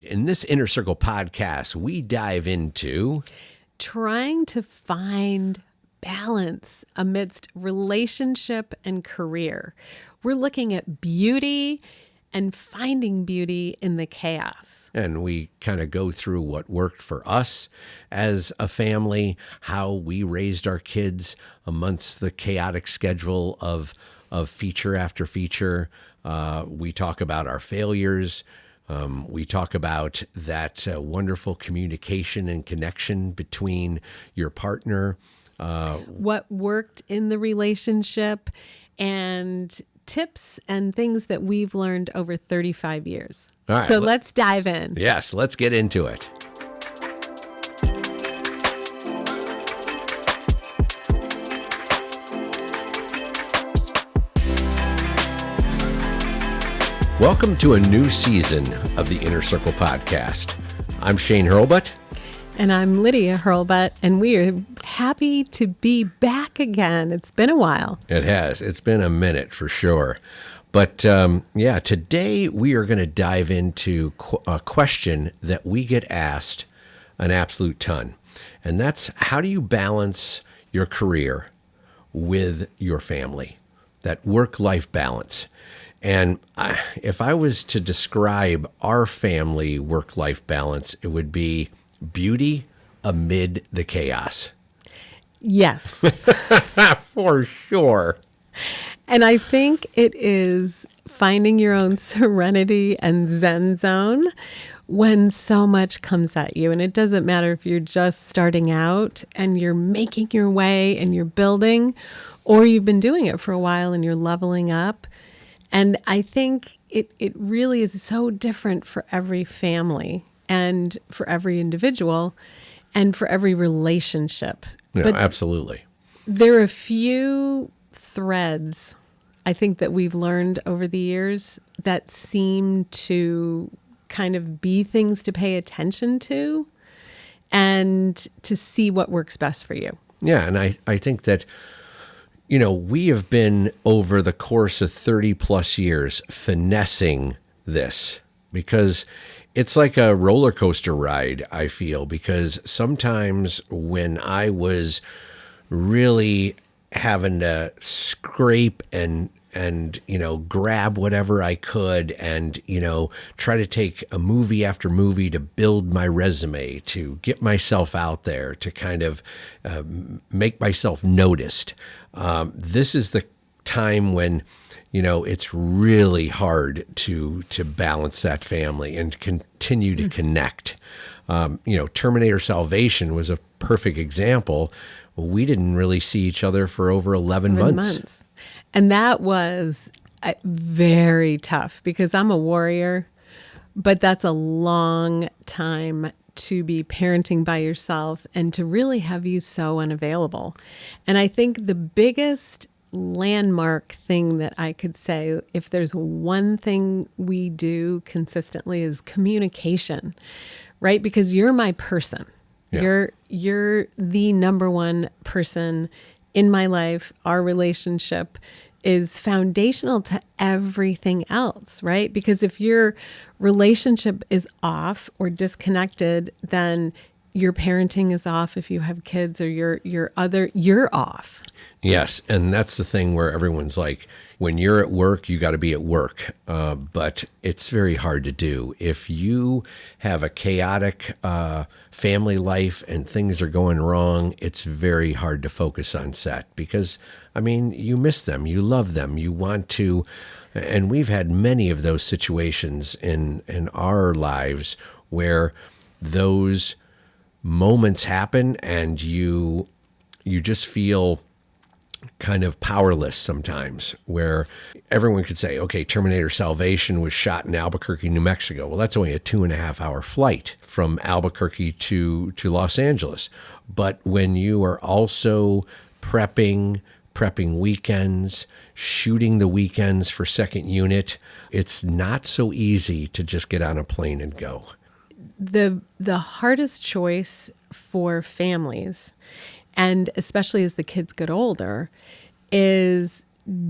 In this Inner Circle podcast, we dive into trying to find balance amidst relationship and career. We're looking at beauty and finding beauty in the chaos. and we kind of go through what worked for us as a family, how we raised our kids amongst the chaotic schedule of feature after feature. We talk about our failures. We talk about that wonderful communication and connection between your partner. What worked in the relationship and tips and things that we've learned over 35 years. All right, so let's dive in. Yes, let's get into it. Welcome to a new season of the Inner Circle podcast. I'm Shane Hurlbut. And I'm Lydia Hurlbut, and we are happy to be back again. It's been a while. It has. It's been a minute for sure. But today we are going to dive into a question that we get asked an absolute ton. And that's, how do you balance your career with your family? That work-life balance. And if I was to describe our family work-life balance, it would be beauty amid the chaos. Yes. For sure. And I think it is finding your own serenity and Zen zone when so much comes at you. And it doesn't matter if you're just starting out and you're making your way and you're building, or you've been doing it for a while and you're leveling up. And I think it really is so different for every family and for every individual and for every relationship. Yeah, but absolutely. there are a few threads, I think, that we've learned over the years that seem to kind of be things to pay attention to and to see what works best for you. Yeah, and I think that, we have been, over the course of 30 plus years, finessing this, because it's like a roller coaster ride, I feel, because sometimes when I was really having to scrape and grab whatever I could and, try to take a movie after movie to build my resume, to get myself out there, to kind of make myself noticed. This is the time when, it's really hard to balance that family and continue to connect. Terminator Salvation was a perfect example. We didn't really see each other for over 11 months. And that was very tough because I'm a warrior, but that's a long time to be parenting by yourself and to really have you so unavailable. And I think the biggest landmark thing that I could say, if there's one thing we do consistently, is communication, right? Because you're my person. Yeah. You're the number one person in my life. Our relationship is foundational to everything else, right? Because if your relationship is off or disconnected, then your parenting is off. If you have kids, or you're off. Yes, and that's the thing where everyone's like, when you're at work, you got to be at work. But it's very hard to do. If you have a chaotic family life and things are going wrong, it's very hard to focus on set because, you miss them, you love them, you want to. And we've had many of those situations in our lives where those moments happen and you just feel kind of powerless sometimes, where everyone could say, okay, Terminator Salvation was shot in Albuquerque, New Mexico. Well, that's only a 2.5 hour flight from Albuquerque to Los Angeles. But when you are also prepping weekends, shooting the weekends for second unit, it's not so easy to just get on a plane and go. The hardest choice for families, and especially as the kids get older, is,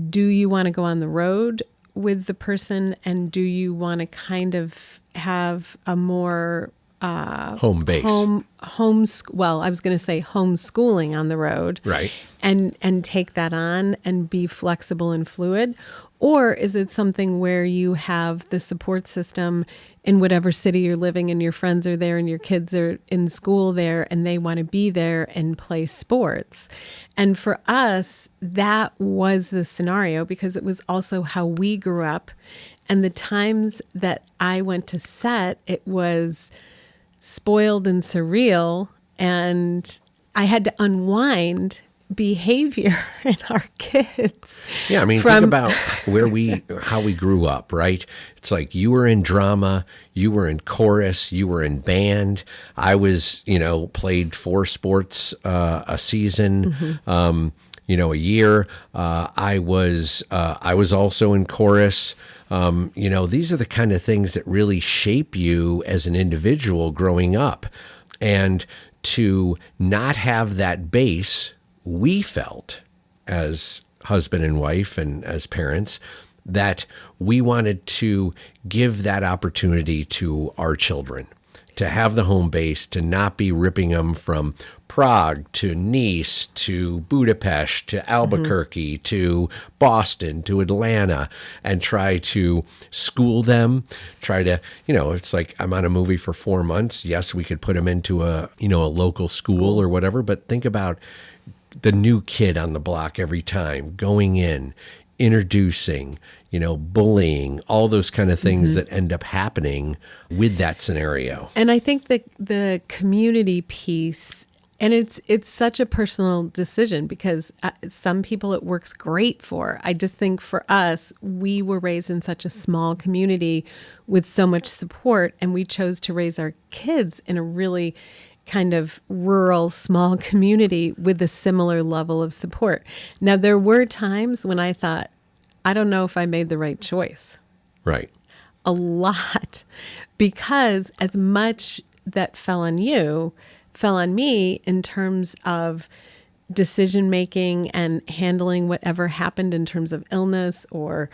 do you want to go on the road with the person, and do you want to kind of have a more home base. Well, I was going to say homeschooling on the road, Right. and take that on and be flexible and fluid? Or is it something where you have the support system in whatever city you're living and your friends are there and your kids are in school there and they want to be there and play sports? And for us, that was the scenario because it was also how we grew up. And the times that I went to set, it was spoiled and surreal, and I had to unwind behavior in our kids. Yeah, I mean, think about how we grew up, right? It's like you were in drama, you were in chorus, you were in band. I was, played 4 sports a season, a year. I was also in chorus. These are the kind of things that really shape you as an individual growing up. And to not have that base, we felt as husband and wife and as parents that we wanted to give that opportunity to our children, to have the home base, to not be ripping them from Prague to Nice to Budapest to Albuquerque to Boston to Atlanta, and try to school them, try to, it's like I'm on a movie for 4 months. Yes, we could put them into a local school or whatever, but think about the new kid on the block every time, going in, introducing, bullying, all those kind of things that end up happening with that scenario. And I think the community piece, and it's such a personal decision because some people it works great for. I just think for us, we were raised in such a small community with so much support, and we chose to raise our kids in a really kind of rural, small community with a similar level of support. Now, there were times when I thought, I don't know if I made the right choice. Right. A lot. Because as much that fell on you, fell on me in terms of decision making and handling whatever happened in terms of illness or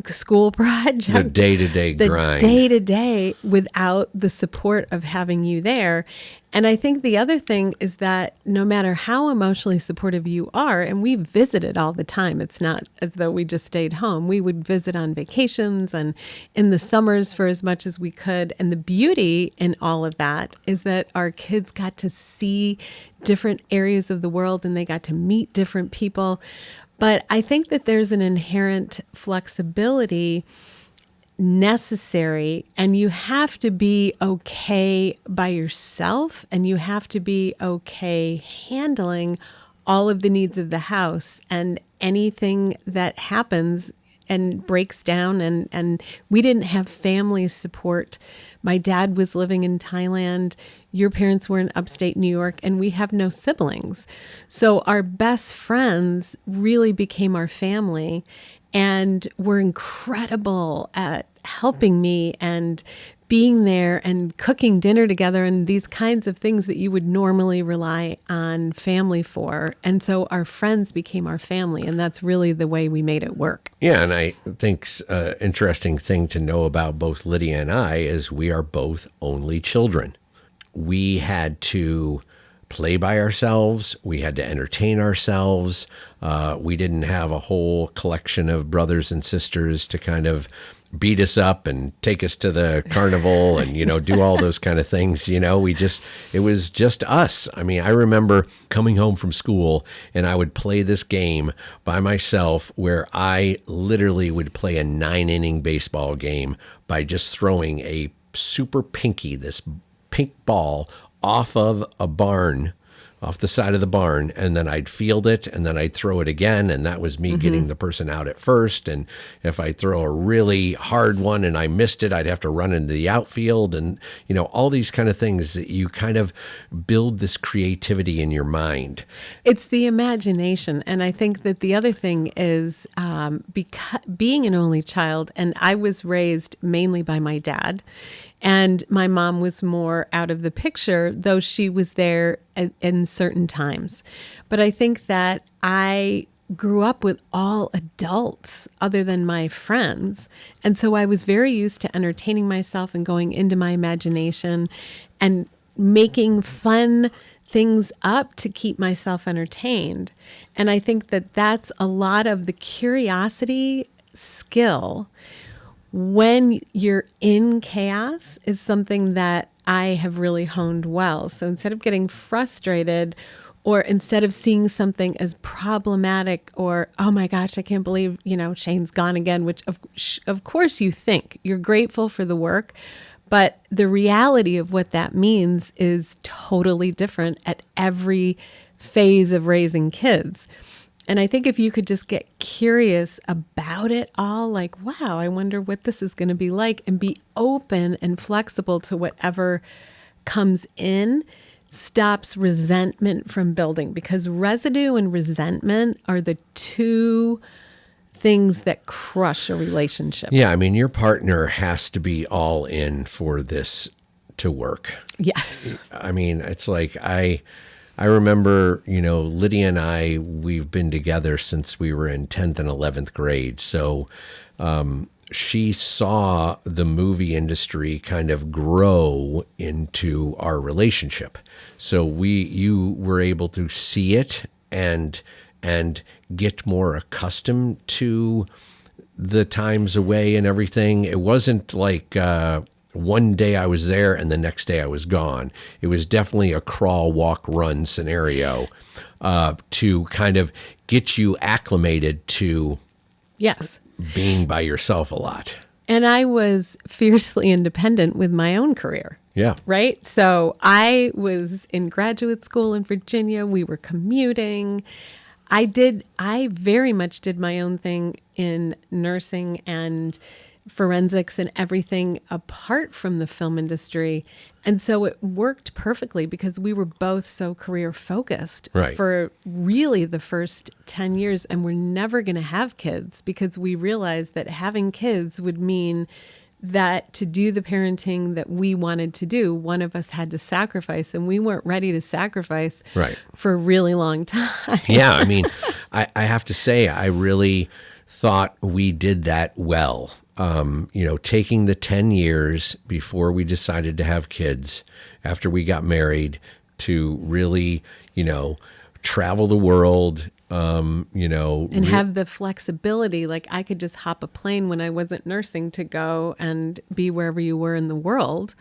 school project. The day-to-day grind. The day-to-day without the support of having you there. And I think the other thing is that no matter how emotionally supportive you are, and we visited all the time, it's not as though we just stayed home. We would visit on vacations and in the summers for as much as we could. And the beauty in all of that is that our kids got to see different areas of the world and they got to meet different people. But I think that there's an inherent flexibility necessary, and you have to be okay by yourself, and you have to be okay handling all of the needs of the house and anything that happens and breaks down. And we didn't have family support. My dad was living in Thailand. Your parents were in upstate New York, and we have no siblings. So our best friends really became our family and were incredible at helping me and being there and cooking dinner together and these kinds of things that you would normally rely on family for. And so our friends became our family, and that's really the way we made it work. Yeah, and I think an interesting thing to know about both Lydia and I is we are both only children. We had to play by ourselves. We had to entertain ourselves. We didn't have a whole collection of brothers and sisters to kind of beat us up and take us to the carnival and, do all those kind of things. It was just us. I mean, I remember coming home from school and I would play this game by myself where I literally would play a 9-inning baseball game by just throwing a super pinky, this pink ball off of a barn, off the side of the barn, and then I'd field it, and then I'd throw it again, and that was me getting the person out at first. And if I throw a really hard one and I missed it, I'd have to run into the outfield, and all these kind of things that you kind of build this creativity in your mind. It's the imagination, and I think that the other thing is being an only child, and I was raised mainly by my dad. And my mom was more out of the picture, though she was there in certain times. But I think that I grew up with all adults other than my friends. And so I was very used to entertaining myself and going into my imagination and making fun things up to keep myself entertained. And I think that that's a lot of the curiosity skill when you're in chaos is something that I have really honed well. So instead of getting frustrated or instead of seeing something as problematic or, oh my gosh, I can't believe, Shane's gone again, which of course you think. You're grateful for the work, but the reality of what that means is totally different at every phase of raising kids. And I think if you could just get curious about it all, like, wow, I wonder what this is going to be like, and be open and flexible to whatever comes in, stops resentment from building, because residue and resentment are the two things that crush a relationship. Yeah, I mean, your partner has to be all in for this to work. Yes. I mean, it's like I remember, Lydia and I, we've been together since we were in 10th and 11th grade. So she saw the movie industry kind of grow into our relationship. So you were able to see it and get more accustomed to the times away and everything. It wasn't like one day I was there and the next day I was gone. It was definitely a crawl, walk, run scenario to kind of get you acclimated to Yes. being by yourself a lot. And I was fiercely independent with my own career. Yeah. Right? So I was in graduate school in Virginia. We were commuting. I very much did my own thing in nursing and forensics and everything apart from the film industry. And so it worked perfectly because we were both so career focused for really the first 10 years. And we're never going to have kids because we realized that having kids would mean that to do the parenting that we wanted to do, one of us had to sacrifice, and we weren't ready to sacrifice for a really long time. Yeah, I mean, I have to say, I really thought we did that well. Taking the 10 years before we decided to have kids, after we got married, to really, travel the world, and have the flexibility. Like I could just hop a plane when I wasn't nursing to go and be wherever you were in the world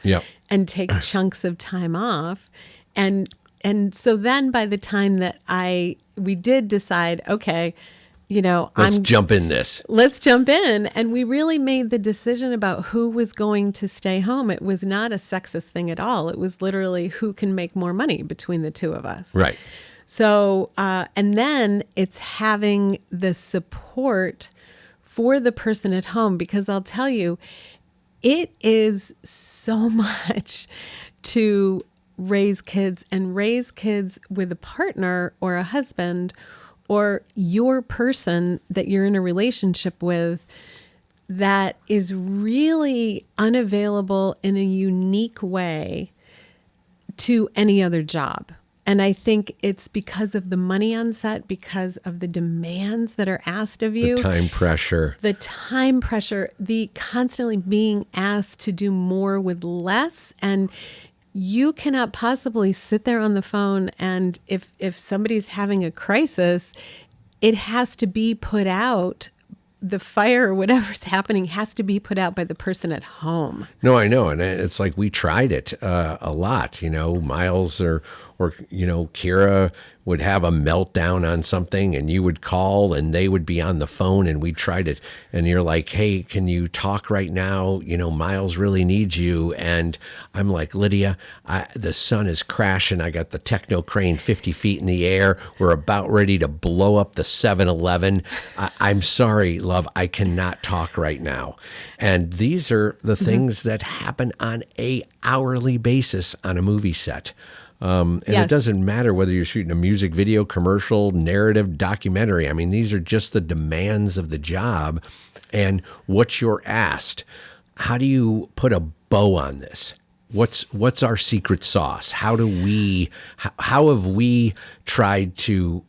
and take chunks of time off. And so then by the time that we did decide, okay, let's jump in this. Let's jump in. And we really made the decision about who was going to stay home. It was not a sexist thing at all. It was literally who can make more money between the two of us. Right. So, and then it's having the support for the person at home, because I'll tell you, it is so much to raise kids with a partner or a husband or your person that you're in a relationship with that is really unavailable in a unique way to any other job. And I think it's because of the money on set, because of the demands that are asked of you. The time pressure, the constantly being asked to do more with less. And you cannot possibly sit there on the phone, and if somebody's having a crisis, it has to be put out. The fire or whatever's happening has to be put out by the person at home. No, I know. And it's like we tried it a lot, Miles or Kira would have a meltdown on something and you would call and they would be on the phone and we tried it. And you're like, hey, can you talk right now? Miles really needs you. And I'm like, Lydia, the sun is crashing. I got the techno crane 50 feet in the air. We're about ready to blow up the 7-Eleven. I'm sorry, love, I cannot talk right now. And these are the things that happen on a hourly basis on a movie set. And it doesn't matter whether you're shooting a music video, commercial, narrative, documentary. I mean, these are just the demands of the job and what you're asked. How do you put a bow on this? What's our secret sauce? How have we tried to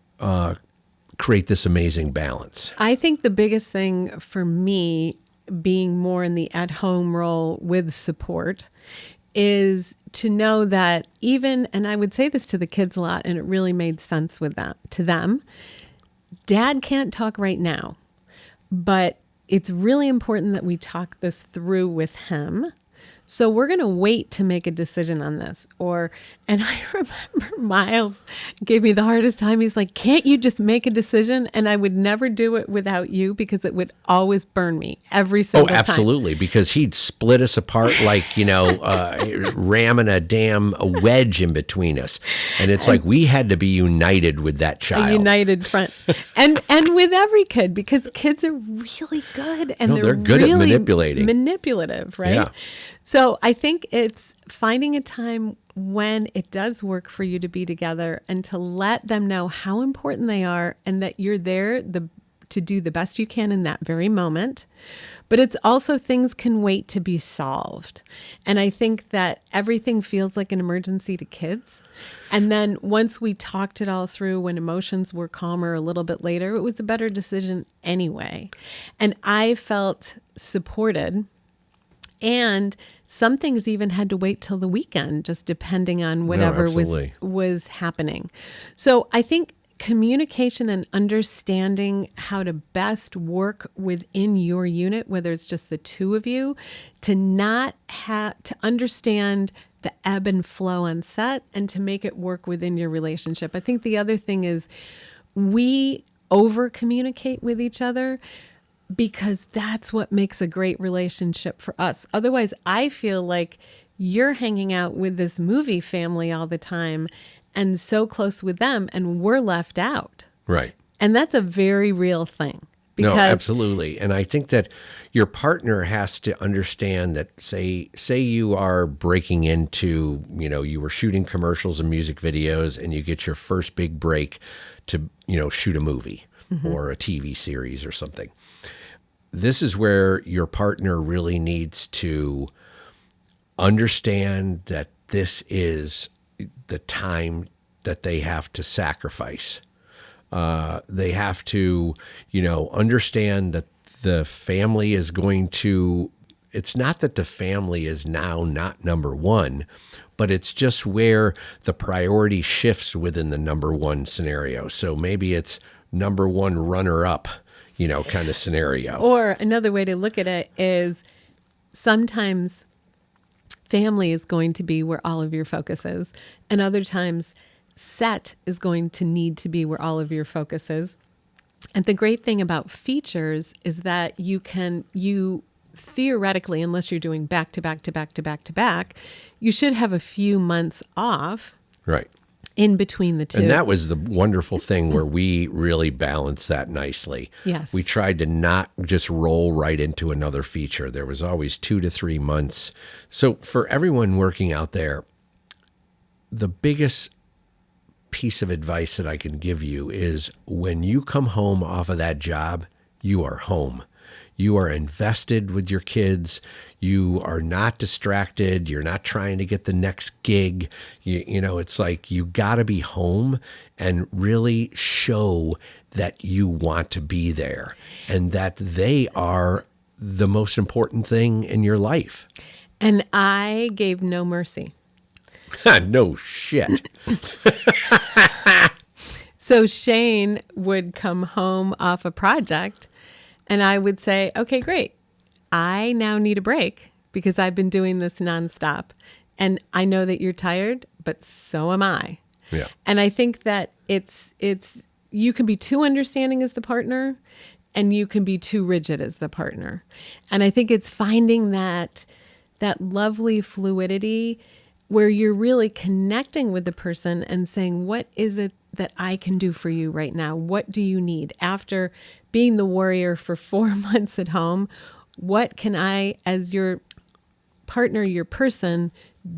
create this amazing balance? I think the biggest thing for me, being more in the at-home role with support, is to know that even, and I would say this to the kids a lot, and it really made sense with that to them, Dad can't talk right now, but it's really important that we talk this through with him. So we're going to wait to make a decision on this. And I remember Miles gave me the hardest time. He's like, can't you just make a decision? And I would never do it without you because it would always burn me every single time. Oh, absolutely. Because he'd split us apart like, ramming a damn wedge in between us. And it's like we had to be united with that child. A united front. And with every kid, because kids are really good. And they're good at manipulating. Manipulative, right? Yeah. So I think it's finding a time when it does work for you to be together and to let them know how important they are and that you're there to do the best you can in that very moment. But it's also things can wait to be solved. And I think that everything feels like an emergency to kids. And then once we talked it all through, when emotions were calmer a little bit later, it was a better decision anyway. And I felt supported. And some things even had to wait till the weekend, just depending on whatever was happening. So I think communication and understanding how to best work within your unit, whether it's just the two of you, to understand the ebb and flow on set and to make it work within your relationship. I think the other thing is we over communicate with each other, because that's what makes a great relationship for us. Otherwise, I feel like you're hanging out with this movie family all the time and so close with them, and we're left out. Right. And that's a very real thing. No, absolutely. And I think that your partner has to understand that, say you are breaking into, you were shooting commercials and music videos and you get your first big break to, shoot a movie or a TV series or something. This is where your partner really needs to understand that this is the time that they have to sacrifice. They have to, understand that the family is going to, it's not that the family is now not number one, but it's just where the priority shifts within the number one scenario. So maybe it's number one runner up, kind of scenario. Or another way to look at it is sometimes family is going to be where all of your focus is, and other times set is going to need to be where all of your focus is. And the great thing about features is that you theoretically, unless you're doing back to back to back to back to back, you should have a few months off. Right. In between the two. And that was the wonderful thing where we really balanced that nicely. Yes. We tried to not just roll right into another feature. There was always 2 to 3 months. So for everyone working out there, the biggest piece of advice that I can give you is when you come home off of that job, you are home. You are invested with your kids. You are not distracted. You're not trying to get the next gig. It's like you got to be home and really show that you want to be there and that they are the most important thing in your life. And I gave no mercy. No shit. So Shane would come home off a project and I would say, okay, great. I now need a break because I've been doing this nonstop. And I know that you're tired, but so am I. Yeah. And I think that it's you can be too understanding as the partner and you can be too rigid as the partner. And I think it's finding that lovely fluidity where you're really connecting with the person and saying, what is it that I can do for you right now? What do you need? After being the warrior for 4 months at home, what can I, as your partner, your person,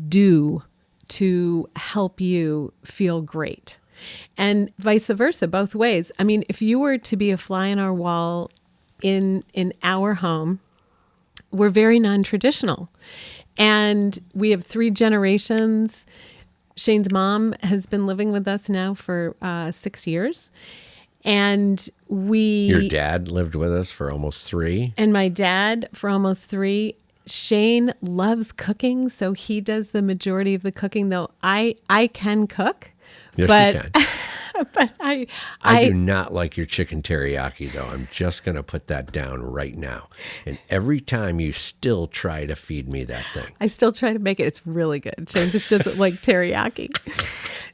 do to help you feel great? And vice versa, both ways. I mean, if you were to be a fly on our wall in our home, we're very non-traditional. And we have 3 generations. Shane's mom has been living with us now for 6 years. And Your dad lived with us for almost 3. and my dad for almost 3. Shane loves cooking, so he does the majority of the cooking, though I can cook. Yes, but, you can. But I do not like your chicken teriyaki, though. I'm just going to put that down right now. And every time you still try to feed me that thing. I still try to make it. It's really good. Shane just doesn't like teriyaki.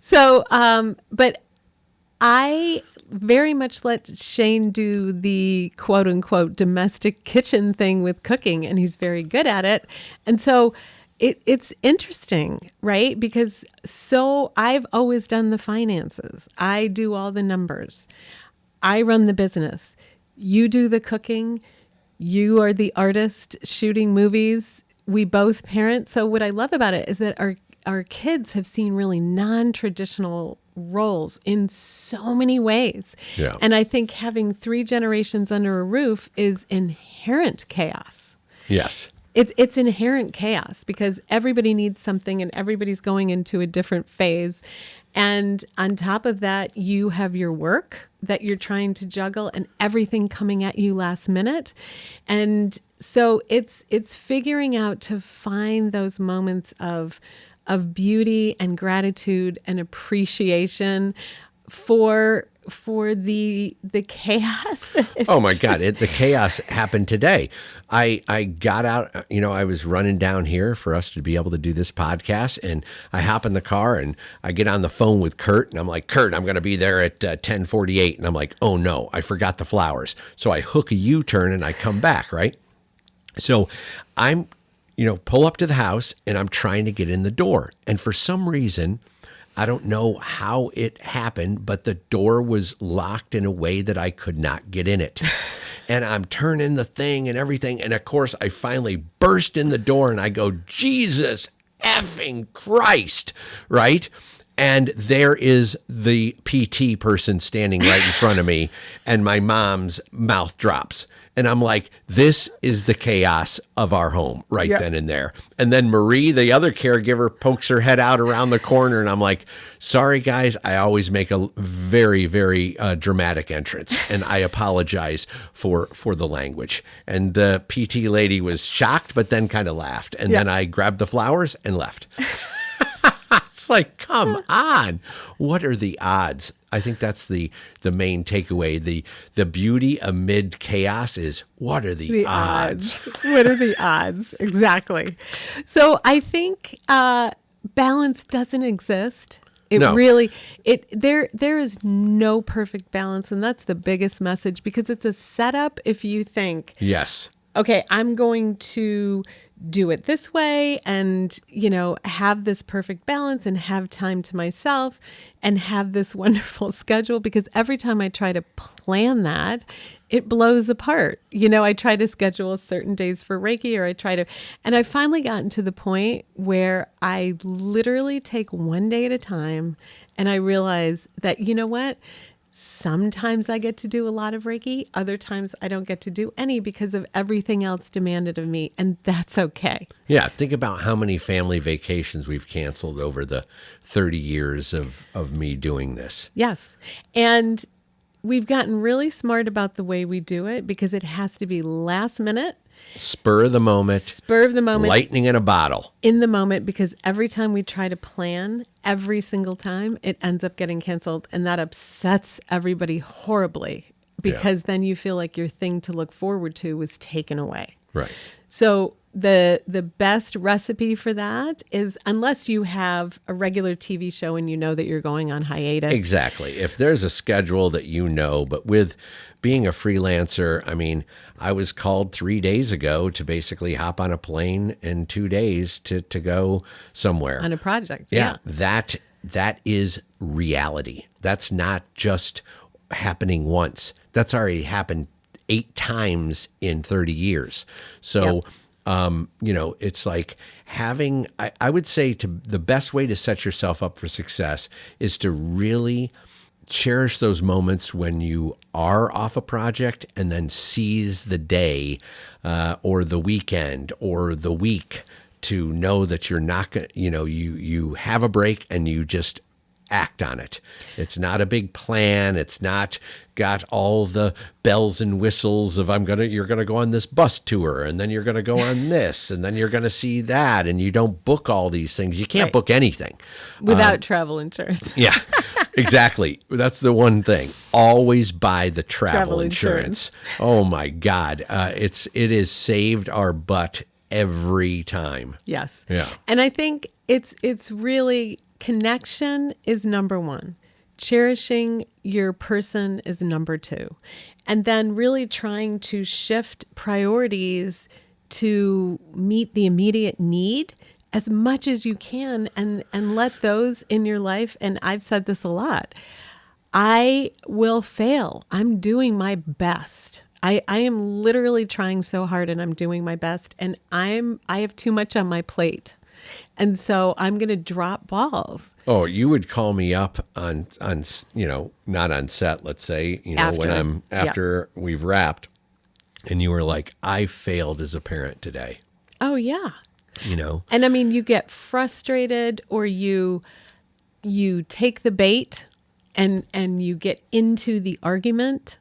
So, but I very much let Shane do the quote unquote domestic kitchen thing with cooking, and he's very good at it. And so it's interesting, right? Because I've always done the finances. I do all the numbers. I run the business. You do the cooking. You are the artist shooting movies. We both parent. So what I love about it is that our kids have seen really non-traditional roles in so many ways. Yeah. And I think having 3 generations under a roof is inherent chaos. Yes. It's inherent chaos because everybody needs something and everybody's going into a different phase. And on top of that, you have your work that you're trying to juggle and everything coming at you last minute. And so it's figuring out to find those moments of beauty and gratitude and appreciation for the chaos. Oh my God, the chaos happened today. I got out, I was running down here for us to be able to do this podcast, and I hop in the car and I get on the phone with Kurt, and I'm like, Kurt, I'm going to be there at 10:48. And I'm like, oh no, I forgot the flowers. So I hook a U-turn and I come back, right? So I'm, pull up to the house and I'm trying to get in the door. And for some reason, I don't know how it happened, but the door was locked in a way that I could not get in it. And I'm turning the thing and everything. And of course, I finally burst in the door and I go, Jesus effing Christ, right? And there is the PT person standing right in front of me, and my mom's mouth drops. And I'm like, this is the chaos of our home right then and there. And then Marie, the other caregiver, pokes her head out around the corner. And I'm like, sorry, guys, I always make a very, very dramatic entrance. And I apologize for the language. And the PT lady was shocked, but then kind of laughed. And then I grabbed the flowers and left. It's like, come on. What are the odds? I think that's the main takeaway. The beauty amid chaos is, what are the odds? What are the odds? Exactly. So I think balance doesn't exist. There is no perfect balance. And that's the biggest message, because it's a setup if you think, yes, okay, I'm going to do it this way and, have this perfect balance and have time to myself and have this wonderful schedule. Because every time I try to plan that, it blows apart. I try to schedule certain days for Reiki, and I finally gotten to the point where I literally take one day at a time, and I realize that, what? Sometimes I get to do a lot of Reiki. Other times I don't get to do any because of everything else demanded of me. And that's okay. Yeah. Think about how many family vacations we've canceled over the 30 years of me doing this. Yes. And we've gotten really smart about the way we do it, because it has to be last minute. Spur of the moment. Lightning in a bottle. In the moment, because every time we try to plan, every single time, it ends up getting canceled. And that upsets everybody horribly, because then you feel like your thing to look forward to was taken away. Right. So the best recipe for that is, unless you have a regular TV show and you know that you're going on hiatus. Exactly. If there's a schedule that but with being a freelancer, I was called 3 days ago to basically hop on a plane in 2 days to go somewhere. On a project. Yeah. That is reality. That's not just happening once. That's already happened 8 times in 30 years. So, it's like having, I would say the best way to set yourself up for success is to really cherish those moments when you are off a project, and then seize the day or the weekend or the week to know that you're not going to, you have a break and you just act on it. It's not a big plan. It's not got all the bells and whistles of you're going to go on this bus tour, and then you're going to go on this, and then you're going to see that. And you don't book all these things. You can't book anything without travel insurance. Yeah, exactly. That's the one thing. Always buy the travel insurance. Oh my God. It has saved our butt every time. Yes. Yeah. And I think it's really, connection is number one. Cherishing your person is number two. And then really trying to shift priorities to meet the immediate need as much as you can, and let those in your life. And I've said this a lot. I will fail. I'm doing my best. I am literally trying so hard, and I'm doing my best, and I have too much on my plate. And so I'm going to drop balls. Oh, you would call me up on not on set, let's say, after we've wrapped, and you were like, I failed as a parent today. Oh yeah. And I mean, you get frustrated, or you take the bait and you get into the argument,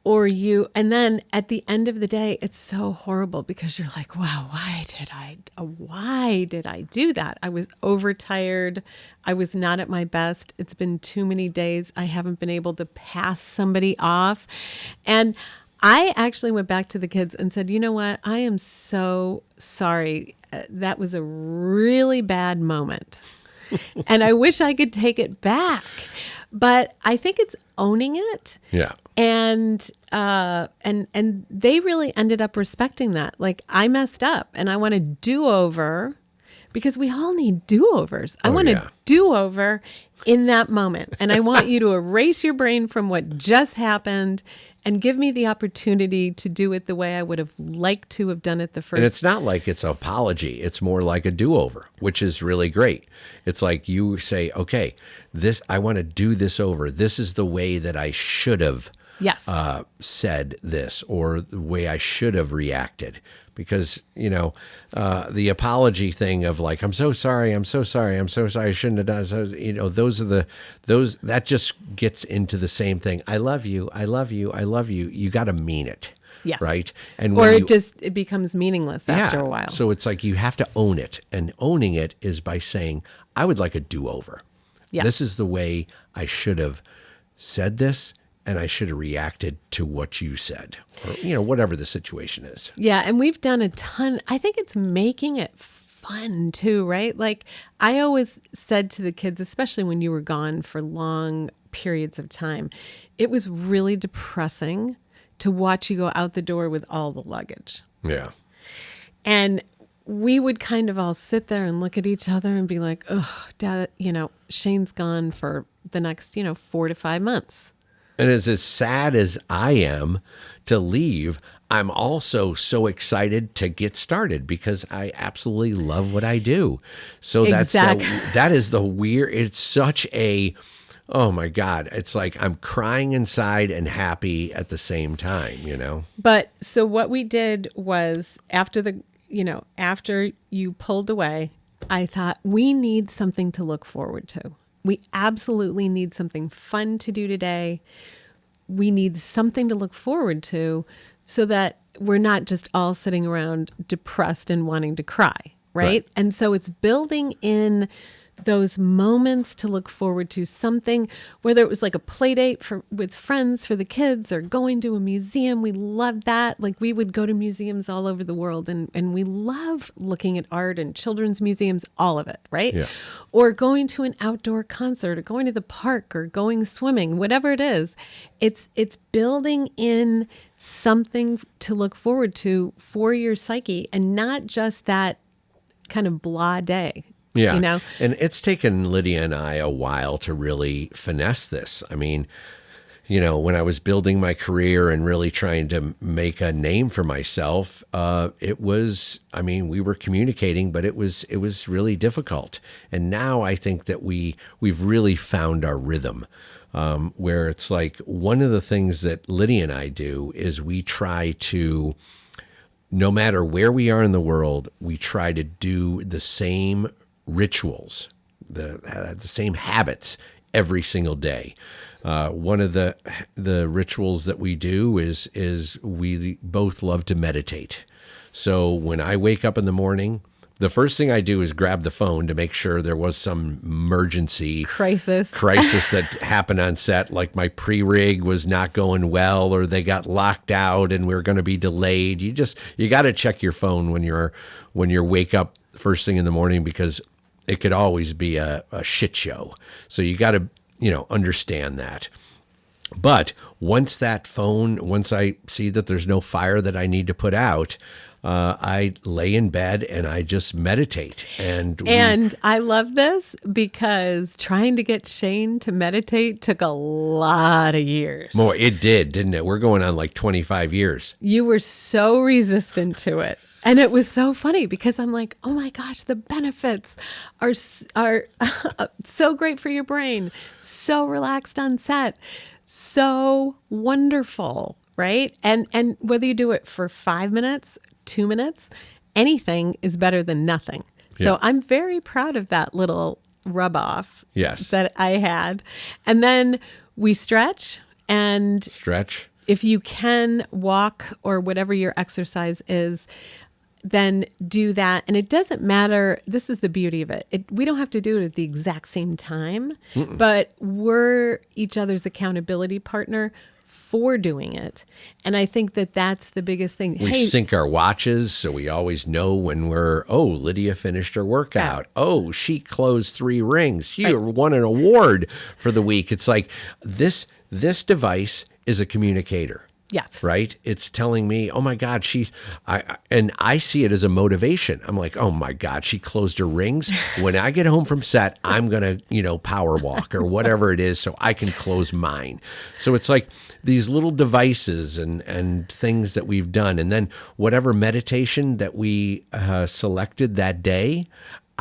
and then at the end of the day, it's so horrible because you're like, wow, why did I do that? I was overtired. I was not at my best. It's been too many days. I haven't been able to pass somebody off. And I actually went back to the kids and said, you know what? I am so sorry. That was a really bad moment. And I wish I could take it back. But I think it's owning it. Yeah. And they really ended up respecting that. Like, I messed up and I want a do-over, because we all need do-overs. I want a do-over in that moment. And I want you to erase your brain from what just happened and give me the opportunity to do it the way I would have liked to have done it the first. And it's not like it's an apology. It's more like a do-over, which is really great. It's like you say, okay, I want to do this over. This is the way that I should have said this, or the way I should have reacted. Because, the apology thing of like, I'm so sorry, I shouldn't have done so, that just gets into the same thing. I love you. You got to mean it. Yes. Right. It becomes meaningless after a while. So it's like you have to own it. And owning it is by saying, I would like a do-over. Yes. This is the way I should have said this, and I should have reacted to what you said, or, whatever the situation is. Yeah. And we've done a ton. I think it's making it fun too, right? Like, I always said to the kids, especially when you were gone for long periods of time, it was really depressing to watch you go out the door with all the luggage. Yeah. And we would kind of all sit there and look at each other and be like, oh, Dad, Shane's gone for the next, 4 to 5 months. And as sad as I am to leave, I'm also so excited to get started because I absolutely love what I do. So that is the weird, it's such a, oh my God, it's like I'm crying inside and happy at the same time, But so what we did was, after you pulled away, I thought, we need something to look forward to. We absolutely need something fun to do today. We need something to look forward to so that we're not just all sitting around depressed and wanting to cry, right? And so it's building in those moments to look forward to, something, whether it was like a play date with friends for the kids, or going to a museum. We loved that. Like, we would go to museums all over the world, and we love looking at art and children's museums, all of it, right? Yeah. Or going to an outdoor concert, or going to the park, or going swimming, whatever it is. It's building in something to look forward to for your psyche, and not just that kind of blah day. Yeah. And it's taken Lydia and I a while to really finesse this. I mean, when I was building my career and really trying to make a name for myself, we were communicating, but it was really difficult. And now I think that we've really found our rhythm, where it's like, one of the things that Lydia and I do is we try to, no matter where we are in the world, we try to do the same rituals, the same habits every single day. One of the rituals that we do is we both love to meditate. So when I wake up in the morning, the first thing I do is grab the phone to make sure there was some emergency Crisis that happened on set, like my pre-rig was not going well, or they got locked out and we're going to be delayed. You got to check your phone when you wake up first thing in the morning, because it could always be a shit show. So you got to, understand that. But once I see that there's no fire that I need to put out, I lay in bed and I just meditate. And I love this because trying to get Shane to meditate took a lot of years. More, it did, didn't it? We're going on like 25 years. You were so resistant to it. And it was so funny because I'm like, oh my gosh, the benefits are so great for your brain, so relaxed on set, so wonderful, right? And whether you do it for 5 minutes, 2 minutes, anything is better than nothing. So I'm very proud of that little rub off that I had. And then we stretch. If you can walk or whatever your exercise is, then do that. And it doesn't matter. This is the beauty of it. We don't have to do it at the exact same time, but we're each other's accountability partner for doing it. And I think that that's the biggest thing. We sync our watches, so we always know when Lydia finished her workout. Oh, she closed 3 rings. She won an award for the week. It's like this device is a communicator. Yes. Right? It's telling me, oh my God, and I see it as a motivation. I'm like, oh my God, she closed her rings. When I get home from set, I'm going to, power walk or whatever it is so I can close mine. So it's like these little devices and things that we've done. And then whatever meditation that we selected that day,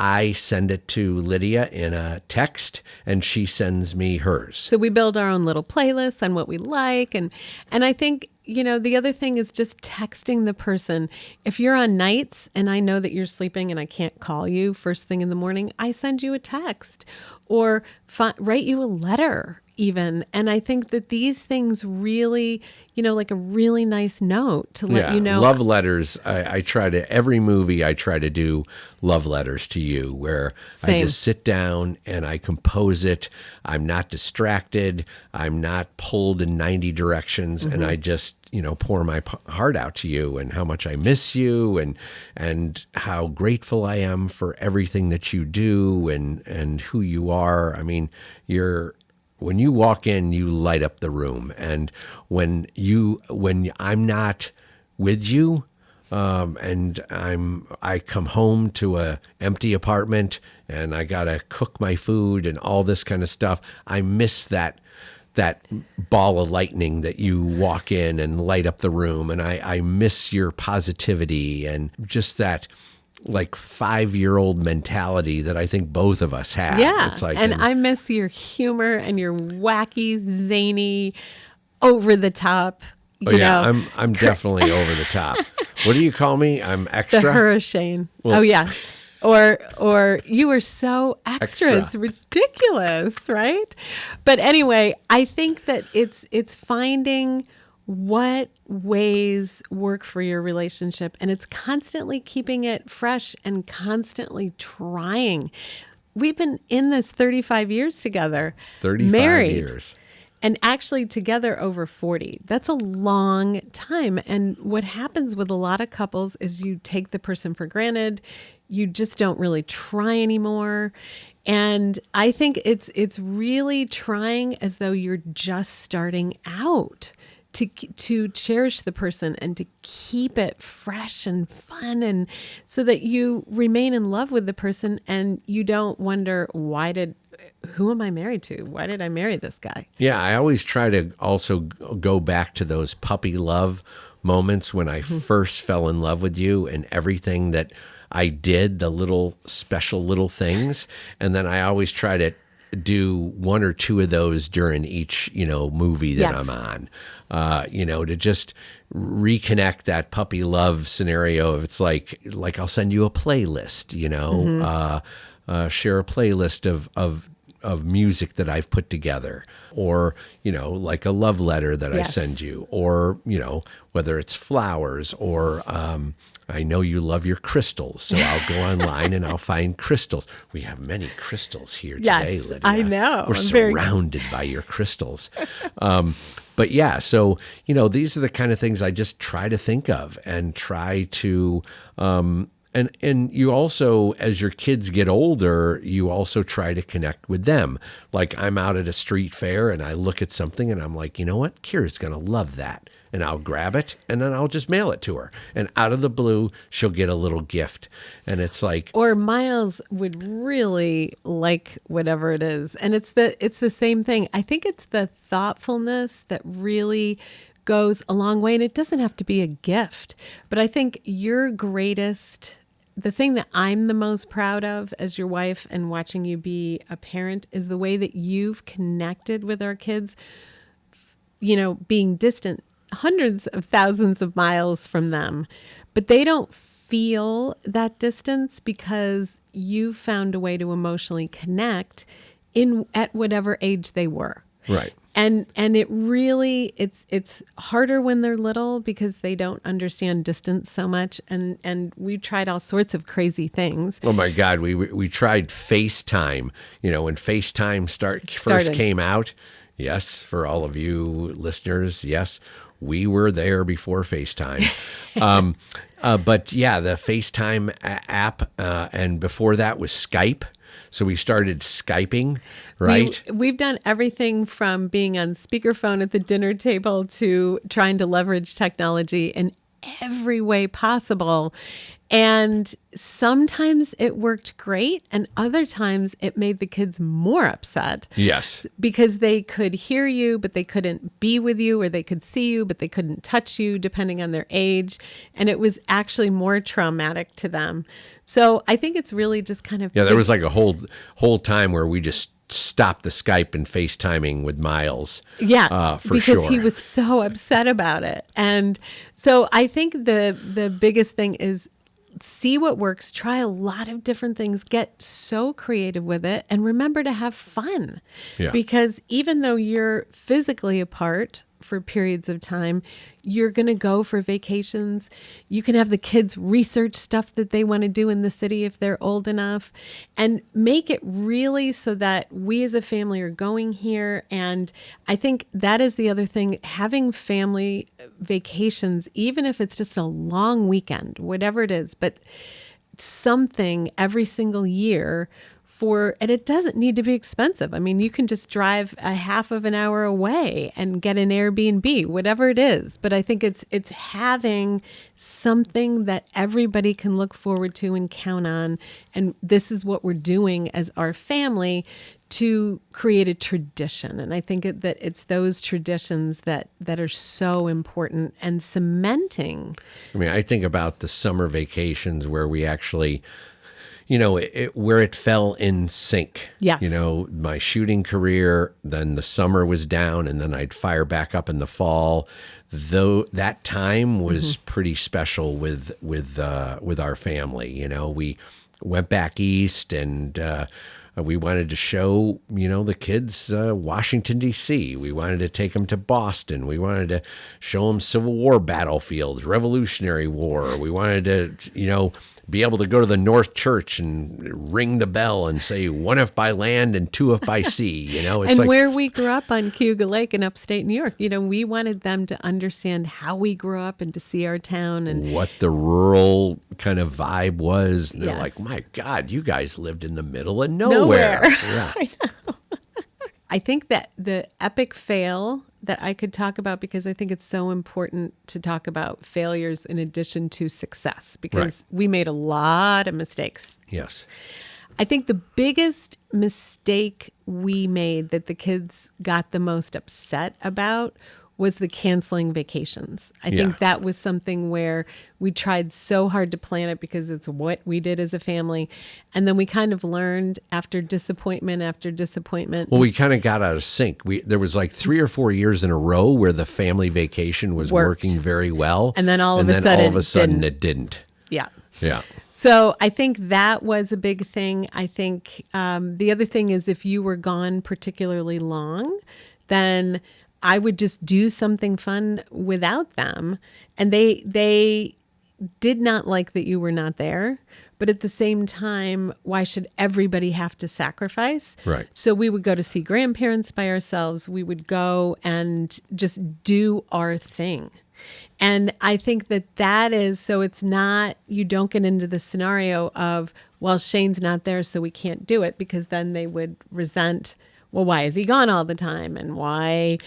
I send it to Lydia in a text and she sends me hers. So we build our own little playlists on what we like. And I think, the other thing is just texting the person. If you're on nights and I know that you're sleeping and I can't call you first thing in the morning, I send you a text or write you a letter even. And I think that these things really, like a really nice note to let you know. Love letters. I try to, every movie I try to do love letters to you where I just sit down and I compose it. I'm not distracted. I'm not pulled in 90 directions. And I just, pour my heart out to you and how much I miss you and how grateful I am for everything that you do and who you are. I mean, when you walk in, you light up the room. And when I'm not with you, and I come home to a empty apartment and I gotta cook my food and all this kind of stuff, I miss that ball of lightning that you walk in and light up the room. And I miss your positivity and just that like 5-year-old mentality that I think both of us have. Yeah. It's like, and I miss your humor and your wacky, zany, over the top. I'm definitely over the top. What do you call me? I'm extra. The hurricane. Well, oh yeah. Or you were so extra. It's ridiculous, right? But anyway, I think that it's finding what ways work for your relationship, and it's constantly keeping it fresh and constantly trying. We've been in this 35 years together. 35 married, years. And actually together over 40. That's a long time. And what happens with a lot of couples is you take the person for granted. You just don't really try anymore. And I think it's really trying as though you're just starting out to cherish the person and to keep it fresh and fun, and so that you remain in love with the person and you don't wonder, who am I married to? Why did I marry this guy? Yeah, I always try to also go back to those puppy love moments when I first fell in love with you and everything that I did, the little special little things. And then I always try to do 1 or 2 of those during each, movie that I'm on, to just reconnect that puppy love scenario. If it's like I'll send you a playlist, share a playlist of music that I've put together, or, like a love letter that I Yes. send you, or, whether it's flowers, or I know you love your crystals, so I'll go online and I'll find crystals. We have many crystals here today, Yes, Lydia. I know. We're I'm very- surrounded by your crystals. But yeah, so, these are the kind of things I just try to think of and try to, and you also, as your kids get older, you also try to connect with them. Like, I'm out at a street fair and I look at something and I'm like, you know what? Kira's going to love that. And I'll grab it and then I'll just mail it to her. And out of the blue, she'll get a little gift. And it's like, Or Miles would really like whatever it is. And it's the same thing. I think it's the thoughtfulness that really goes a long way. And it doesn't have to be a gift. But I think the thing that I'm the most proud of as your wife and watching you be a parent is the way that you've connected with our kids, being distant hundreds of thousands of miles from them, but they don't feel that distance because you found a way to emotionally connect at whatever age they were. right. And it really, it's harder when they're little because they don't understand distance so much. And we tried all sorts of crazy things. Oh my God, we tried FaceTime. When FaceTime first Started. came out. Yes, for all of you listeners, yes, we were there before FaceTime. But yeah, the FaceTime app, and before that was Skype. So we started Skyping, right? We've done everything from being on speakerphone at the dinner table to trying to leverage technology in every way possible. And sometimes it worked great, and other times it made the kids more upset. Yes. Because they could hear you, but they couldn't be with you, or they could see you, but they couldn't touch you, depending on their age. And it was actually more traumatic to them. So I think it's really just kind of... Yeah, there was like a whole time where we just stopped the Skype and FaceTiming with Miles. Yeah, for because sure. he was so upset about it. And so I think the biggest thing is see what works, try a lot of different things, get so creative with it, and remember to have fun. Yeah. Because even though you're physically apart for periods of time, you're going to go for vacations. You can have the kids research stuff that they want to do in the city if they're old enough, and make it really so that we as a family are going here. And I think that is the other thing, having family vacations, even if it's just a long weekend, whatever it is, but something every single year and it doesn't need to be expensive. I mean, you can just drive a half of an hour away and get an Airbnb, whatever it is. But I think it's having something that everybody can look forward to and count on. And this is what we're doing as our family to create a tradition. And I think that it's those traditions that are so important and cementing. I mean, I think about the summer vacations where we actually, where it fell in sync. Yes. My shooting career, then the summer was down, and then I'd fire back up in the fall. Though that time was pretty special with our family. We went back east, and we wanted to show, the kids Washington, D.C. We wanted to take them to Boston. We wanted to show them Civil War battlefields, Revolutionary War. We wanted to, be able to go to the North Church and ring the bell and say, one if by land and two if by sea. It's and like, where we grew up on Cayuga Lake in upstate New York, we wanted them to understand how we grew up and to see our town and what the rural kind of vibe was. And they're Yes. like, my God, you guys lived in the middle of nowhere. Yeah. I know. I think that the epic fail that I could talk about, because I think it's so important to talk about failures in addition to success, because we made a lot of mistakes. Yes. I think the biggest mistake we made that the kids got the most upset about was the canceling vacations. I think that was something where we tried so hard to plan it because it's what we did as a family. And then we kind of learned after disappointment after disappointment. Well, we kind of got out of sync. There was like 3 or 4 years in a row where the family vacation was Worked. working very well. And then all of a sudden it didn't. Yeah. Yeah. So I think that was a big thing. I think the other thing is if you were gone particularly long, then I would just do something fun without them. And they did not like that you were not there. But at the same time, why should everybody have to sacrifice? Right. So we would go to see grandparents by ourselves. We would go and just do our thing. And I think that is, so it's not, you don't get into the scenario of, well, Shane's not there, so we can't do it, because then they would resent, well, why is he gone all the time? And why,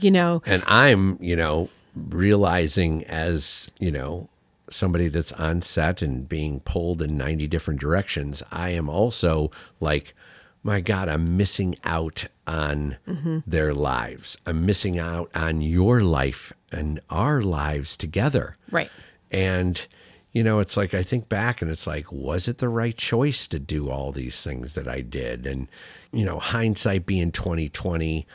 And I'm, realizing as, somebody that's on set and being pulled in 90 different directions, I am also like, my God, I'm missing out on their lives. I'm missing out on your life and our lives together. Right. And, it's like, I think back and it's like, was it the right choice to do all these things that I did? And, hindsight being 2020,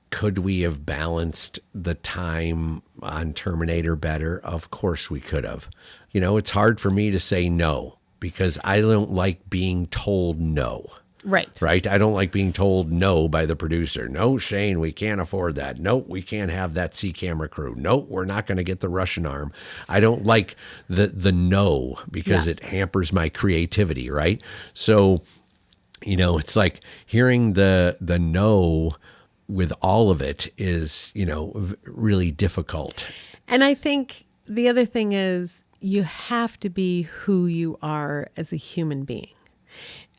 could we have balanced the time on Terminator better? Of course we could have. It's hard for me to say no because I don't like being told no. Right. I don't like being told no by the producer. No, Shane, we can't afford that. No, we can't have that C camera crew. No, we're not going to get the Russian arm. I don't like the no because it hampers my creativity. Right. So, it's like hearing the no with all of it is, really difficult. And I think the other thing is you have to be who you are as a human being.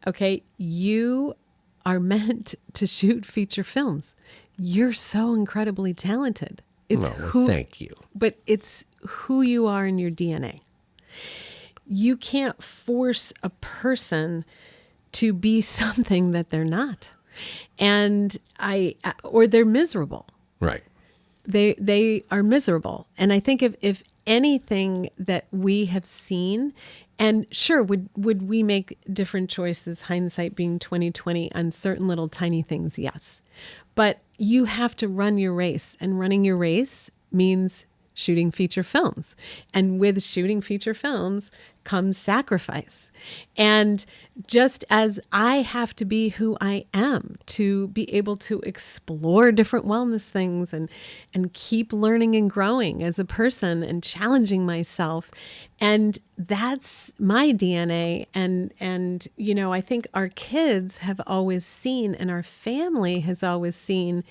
Okay, you are meant to shoot feature films. You're so incredibly talented. It's thank you. But it's who you are in your DNA. You can't force a person to be something that they're not. And or they're miserable. Right. They are miserable. And I think if anything that we have seen, and sure, would we make different choices, hindsight being 2020, on certain little tiny things? Yes. But you have to run your race, and running your race means shooting feature films. And with shooting feature films comes sacrifice. And just as I have to be who I am to be able to explore different wellness things and keep learning and growing as a person and challenging myself. And that's my DNA. And I think our kids have always seen, and our family has always seen,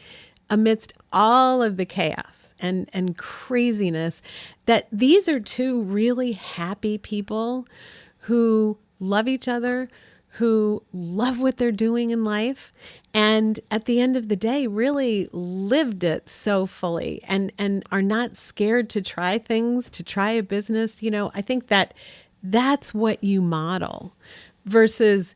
amidst all of the chaos and craziness, that these are two really happy people who love each other, who love what they're doing in life, and at the end of the day really lived it so fully and are not scared to try things, to try a business. I think that's what you model versus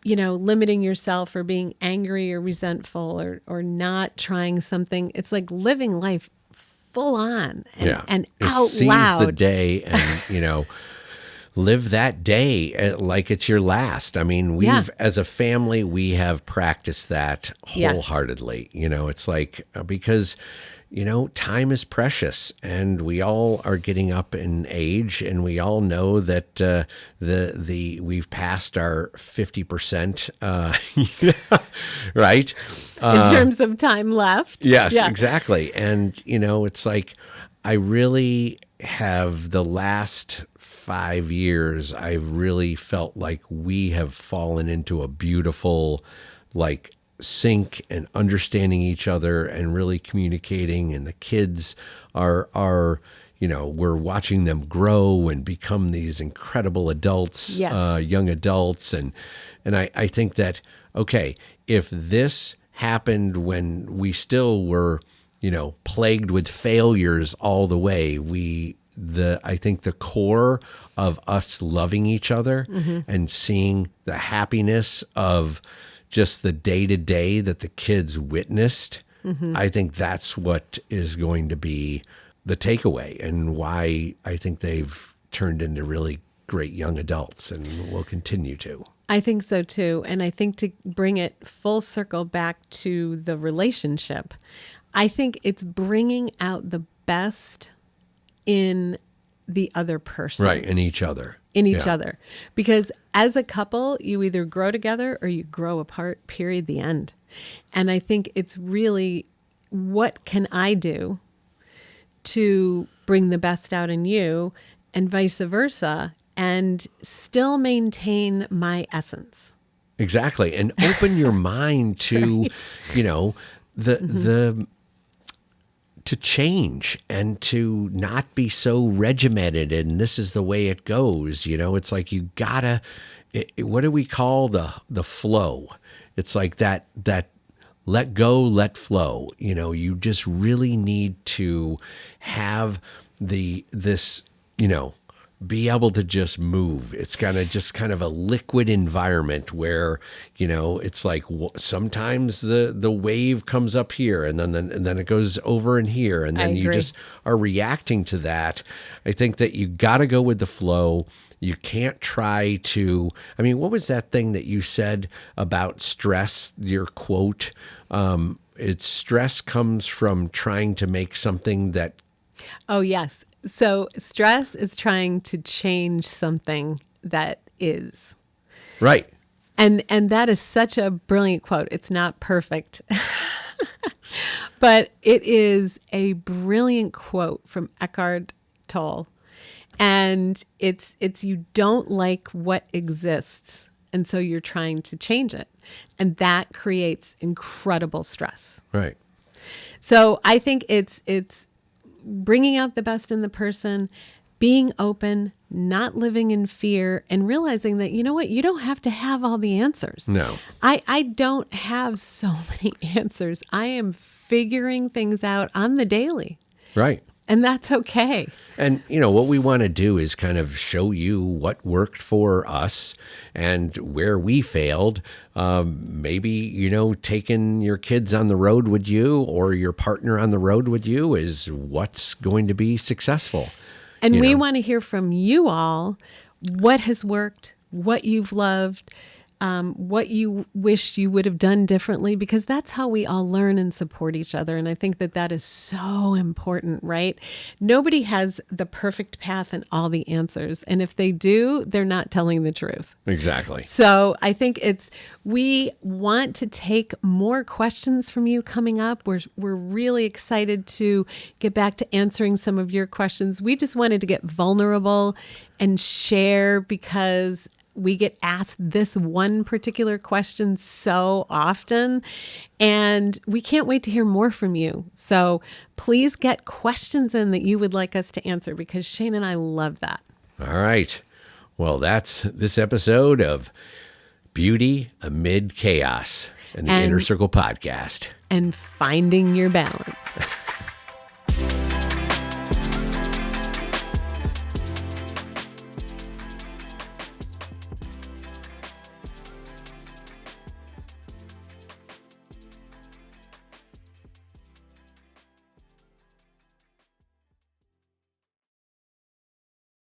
limiting yourself or being angry or resentful or not trying something. It's like living life full on and out seize loud. The day and, live that day like it's your last. I mean, as a family, we have practiced that wholeheartly. It's like, because time is precious, and we all are getting up in age, and we all know that we've passed our 50%, right? In terms of time left. Yes, exactly. And it's like I really have the last 5 years. I've really felt like we have fallen into a beautiful, sync and understanding each other and really communicating, and the kids are we're watching them grow and become these incredible adults, young adults, and I think that, okay, if this happened when we still were plagued with failures all the way, I think the core of us loving each other and seeing the happiness of just the day-to-day that the kids witnessed, I think that's what is going to be the takeaway, and why I think they've turned into really great young adults and will continue to. I think so too. And I think to bring it full circle back to the relationship, I think it's bringing out the best in the other person. Right, in each other. in each Yeah. other. Because as a couple, you either grow together or you grow apart, period, the end. And I think it's really, what can I do to bring the best out in you and vice versa and still maintain my essence? Exactly. And open your mind to, you know, the to change and to not be so regimented and this is the way it goes. You know, it's like you gotta, what do we call the flow? It's like that let go, let flow. You know, you just really need to have this, you know, be able to just move. It's just kind of a liquid environment where, you know, it's like sometimes the wave comes up here and then it goes over in here and I then you agree. just are reacting to that. I think that you got to go with the flow. You can't try to, I mean, what was that thing that you said about stress, your quote? It's stress comes from trying to make something that, Oh, yes. So stress is trying to change something that is. right. And that is such a brilliant quote. It's not perfect. But it is a brilliant quote from Eckhart Tolle. And it's you don't like what exists, and so you're trying to change it. And that creates incredible stress. Right. So I think it's bringing out the best in the person, being open, not living in fear, and realizing that, you know what, you don't have to have all the answers. No. I don't have so many answers. I am figuring things out on the daily, Right. and that's okay. And, you know, what we want to do is kind of show you what worked for us and where we failed. Maybe, you know, taking your kids on the road with you or your partner on the road with you is what's going to be successful. And You we know. want to hear from you all what has worked, what you've loved, what you wish you would have done differently, because that's how we all learn and support each other. And I think that that is so important, right? Nobody has the perfect path and all the answers. And if they do, they're not telling the truth. Exactly. So I think we want to take more questions from you coming up. We're really excited to get back to answering some of your questions. We just wanted to get vulnerable and share, because we get asked this one particular question so often, and we can't wait to hear more from you. So please get questions in that you would like us to answer, because Shane and I love that. All right. Well, that's this episode of Beauty Amid Chaos and the And- Inner Circle podcast. And finding your balance.